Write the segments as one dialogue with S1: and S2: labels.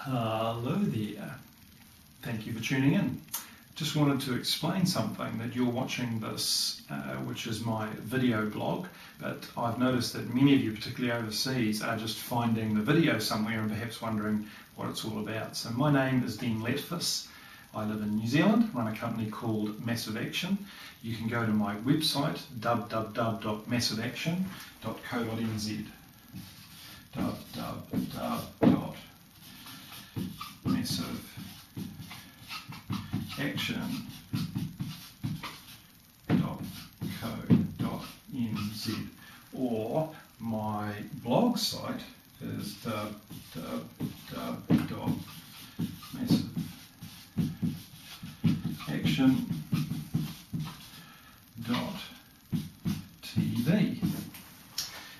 S1: Hello there. Thank you for tuning in. Just wanted to explain something that you're watching this, which is my video blog, but I've noticed that many of you, particularly overseas, are just finding the video somewhere and perhaps wondering what it's all about. So my name is Dean Letfus. I live in New Zealand, run a company called Massive Action. You can go to my website, www.massiveaction.co.nz. massiveaction.co.nz, or my blog site is www.massiveaction.tv.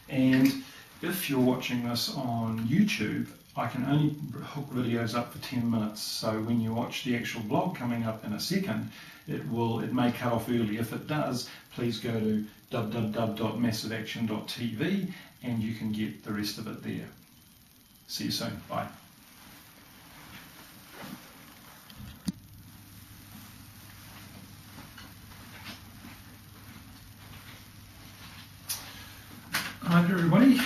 S1: And if you're watching this on YouTube, I can only hook videos up for 10 minutes, so when you watch the actual blog coming up in a second, it may cut off early. If it does, please go to www.massiveaction.tv and you can get the rest of it there. See you soon. Bye. Hi everybody.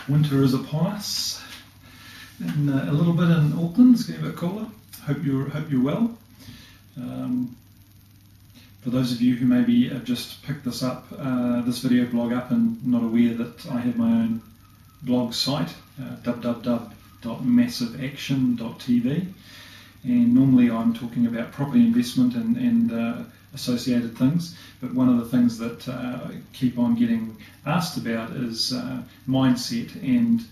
S1: Winter is upon us. And a little bit in Auckland, it's getting a bit cooler. Hope you're well. For those of you who maybe have just picked this video blog up and not aware that I have my own blog site, www.massiveaction.tv, and normally I'm talking about property investment and associated things, but one of the things that I keep on getting asked about is mindset and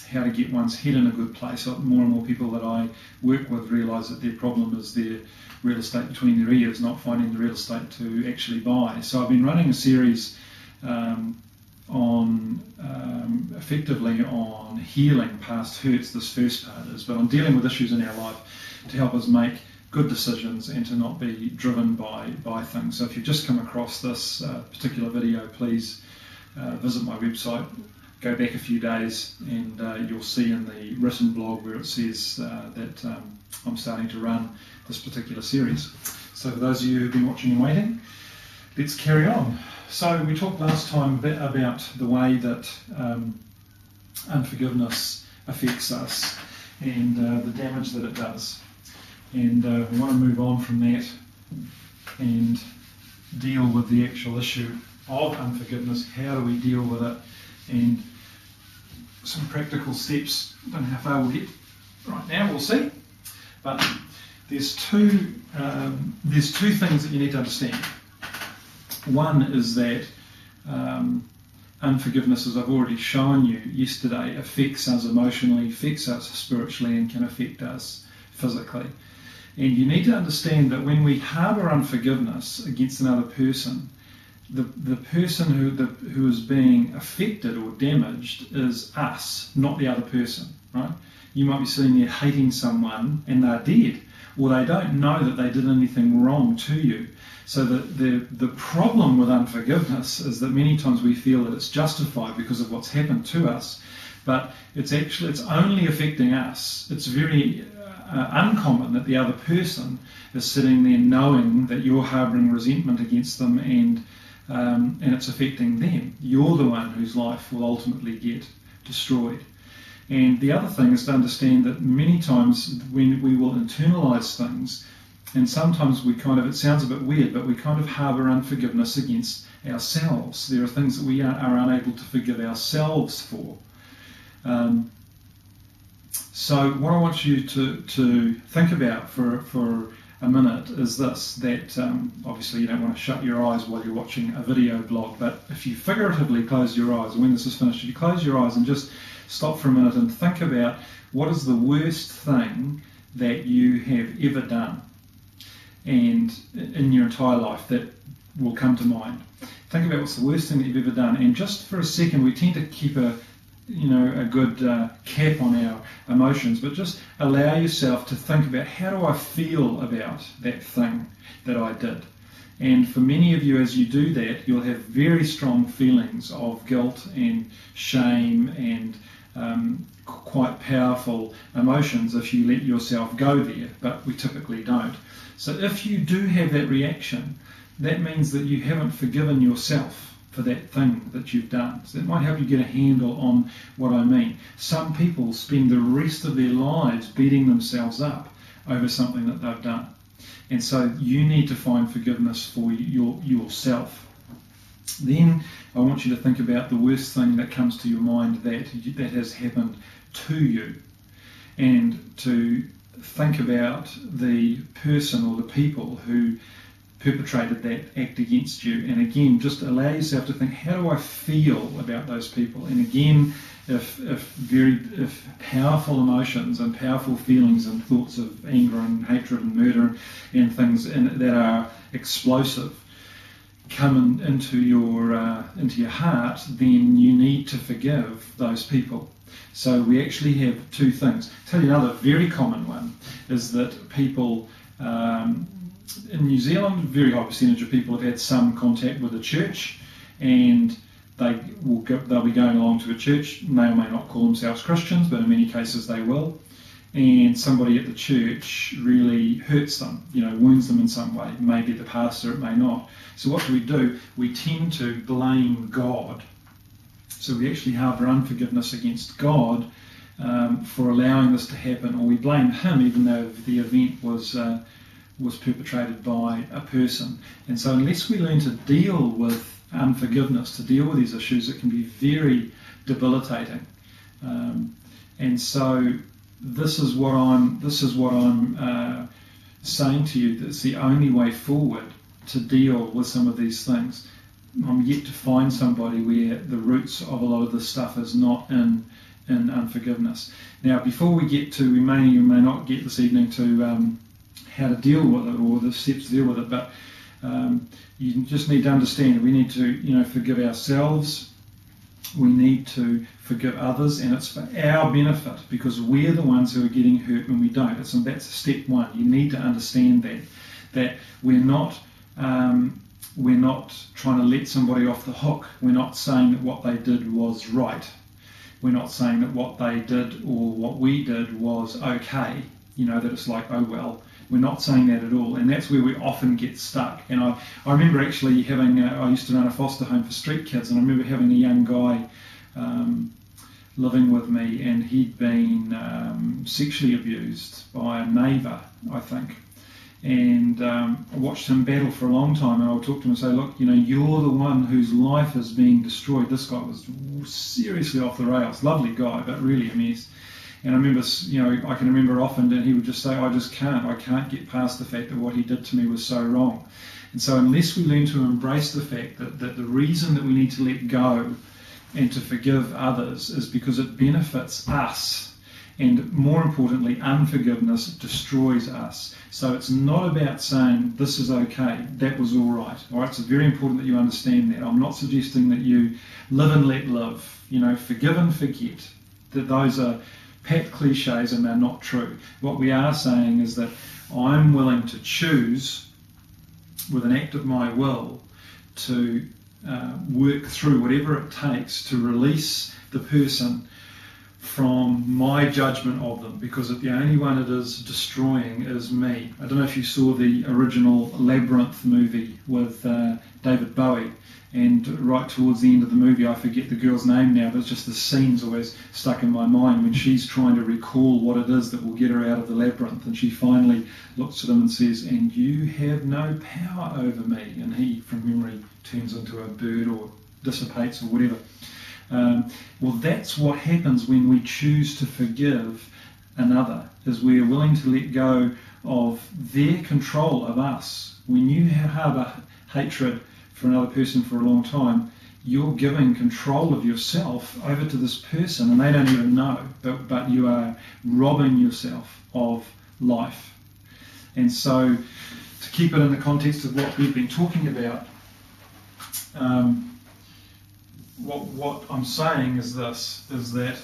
S1: how to get one's head in a good place. More and more people that I work with realise that their problem is their real estate between their ears, not finding the real estate to actually buy. So I've been running a series effectively on healing past hurts. This first part is, but on dealing with issues in our life to help us make good decisions and to not be driven by things. So if you've just come across this particular video, please visit my website, go back a few days, and you'll see in the written blog where it says that I'm starting to run this particular series. So for those of you who've been watching and waiting, let's carry on. So we talked last time about the way that unforgiveness affects us and the damage that it does. And we want to move on from that and deal with the actual issue of unforgiveness. How do we deal with it? And some practical steps. Don't know how far we'll get right now, we'll see. But there's two things that you need to understand. One is that unforgiveness, as I've already shown you yesterday, affects us emotionally, affects us spiritually, and can affect us physically. And you need to understand that when we harbour unforgiveness against another person, the person who is being affected or damaged is us, not the other person, right? You might be sitting there hating someone and they're dead, or they don't know that they did anything wrong to you. So the problem with unforgiveness is that many times we feel that it's justified because of what's happened to us, but it's only affecting us. It's very uncommon that the other person is sitting there knowing that you're harbouring resentment against them and it's affecting them. You're the one whose life will ultimately get destroyed. And the other thing is to understand that many times when we will internalise things, and sometimes it sounds a bit weird, but we kind of harbour unforgiveness against ourselves. There are things that we are unable to forgive ourselves for. So what I want you to think about for a minute is this, that obviously you don't want to shut your eyes while you're watching a video blog, but if you figuratively close your eyes, when this is finished, if you close your eyes and just stop for a minute and think about what is the worst thing that you have ever done and in your entire life that will come to mind. Think about what's the worst thing that you've ever done, and just for a second, we tend to keep a good cap on our emotions, but just allow yourself to think about, how do I feel about that thing that I did? And for many of you, as you do that, you'll have very strong feelings of guilt and shame and quite powerful emotions if you let yourself go there, but we typically don't. So if you do have that reaction, that means that you haven't forgiven yourself for that thing that you've done. So that might help you get a handle on what I mean. Some people spend the rest of their lives beating themselves up over something that they've done. And so you need to find forgiveness for yourself. Then I want you to think about the worst thing that comes to your mind that has happened to you, and to think about the person or the people who perpetrated that act against you. And again, just allow yourself to think, how do I feel about those people? And again, if powerful emotions and powerful feelings and thoughts of anger and hatred and murder and things that are explosive come into your heart, then you need to forgive those people. So we actually have two things. I'll tell you another very common one is that people in New Zealand, a very high percentage of people have had some contact with the church, and they'll be going along to a church. They may or may not call themselves Christians, but in many cases they will. And somebody at the church really hurts them, wounds them in some way. It may be the pastor, it may not. So what do? We tend to blame God. So we actually harbour unforgiveness against God for allowing this to happen, or we blame Him even though the event was perpetrated by a person. And so unless we learn to deal with unforgiveness, to deal with these issues, it can be very debilitating. And so this is what I'm saying to you. That's the only way forward to deal with some of these things. I'm yet to find somebody where the roots of a lot of this stuff is not in unforgiveness. Now, before we get to, we may or may not get this evening to how to deal with it or the steps to deal with it, but you just need to understand we need to forgive ourselves. We need to forgive others, and it's for our benefit because we're the ones who are getting hurt when we don't. That's step one. You need to understand that we're not trying to let somebody off the hook. We're not saying that what they did was right. We're not saying that what they did or what we did was okay. That it's like, oh well. We're not saying that at all, and that's where we often get stuck. And I remember actually I used to run a foster home for street kids, and I remember having a young guy living with me, and he'd been sexually abused by a neighbour, I think. And I watched him battle for a long time, and I would talk to him and say, look, you're the one whose life is being destroyed. This guy was seriously off the rails. Lovely guy, but really a mess. And I remember, I can remember often that he would just say, I can't get past the fact that what he did to me was so wrong. And so unless we learn to embrace the fact that the reason that we need to let go and to forgive others is because it benefits us. And more importantly, unforgiveness destroys us. So it's not about saying, this is okay, that was all right. All right, so it's very important that you understand that. I'm not suggesting that you live and let live, forgive and forget, that those are pat cliches and they're not true. What we are saying is that I'm willing to choose, with an act of my will, to work through whatever it takes to release the person from my judgment of them, because the only one it is destroying is me. I don't know if you saw the original Labyrinth movie with David Bowie, and right towards the end of the movie, I forget the girl's name now, but it's just the scene's always stuck in my mind when she's trying to recall what it is that will get her out of the labyrinth, and she finally looks at him and says, and you have no power over me, and he, from memory, turns into a bird or dissipates or whatever. Well, that's what happens when we choose to forgive another, is we are willing to let go of their control of us. When you harbour hatred for another person for a long time, you're giving control of yourself over to this person, and they don't even know, but you are robbing yourself of life. And so, to keep it in the context of what we've been talking about, what I'm saying is this, is that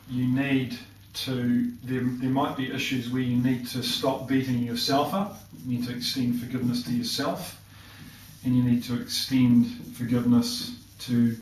S1: you need to, there might be issues where you need to stop beating yourself up, you need to extend forgiveness to yourself, and you need to extend forgiveness to